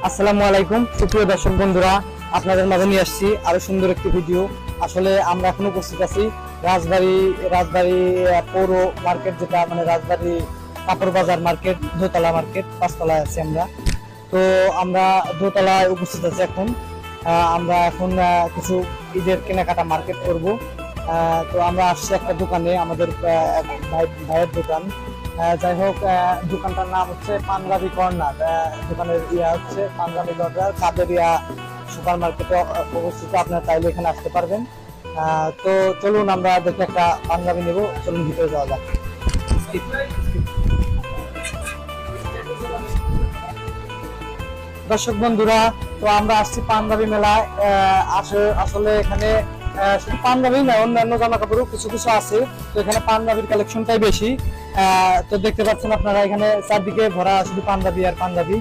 আসসালামু আলাইকুম সুপ্রিয় দর্শক বন্ধুরা, আপনাদের মাঝে নিয়ে আসছি আরো সুন্দর একটি ভিডিও। আসলে আমরা এখন উপস্থিত আছি রাজবাড়ী পৌর মার্কেট, যেটা মানে রাজবাড়ী কাপড় বাজার মার্কেট, দোতলা মার্কেট, 5তলায় আছি আমরা। তো আমরা দোতলায় উপস্থিত আছি এখন। আমরা এখন কিছু ঈদের কেনাকাটা মার্কেট করব। তো আমরা আসছি একটা দোকানে, আমাদের ভাইয়ের দোকান। যাই হোক, দোকানটার নাম হচ্ছে পাঞ্জাবি কর্নার। দোকানের হচ্ছে পাঞ্জাবি কর্নার, কাদেরিয়া সুপার মার্কেটে অবস্থিত। আপনারা চাইলে এখানে আসতে পারবেন। তো চলুন আমরা দেখে একটা পাঞ্জাবি নেব, চলুন ভিতরে যাওয়া যাক। দর্শক বন্ধুরা, তো আমরা আসছি পাঞ্জাবি মেলায়। আসলে এখানে শুধু পাঞ্জাবি না, অন্যান্য জামা কাপড়ও কিছু কিছু আছে। তো এখানে পাঞ্জাবির কালেকশনটাই বেশি। তো দেখতে পাচ্ছেন আপনারা, এখানে চারদিকে ভরা শুধু পাঞ্জাবি আর পাঞ্জাবি।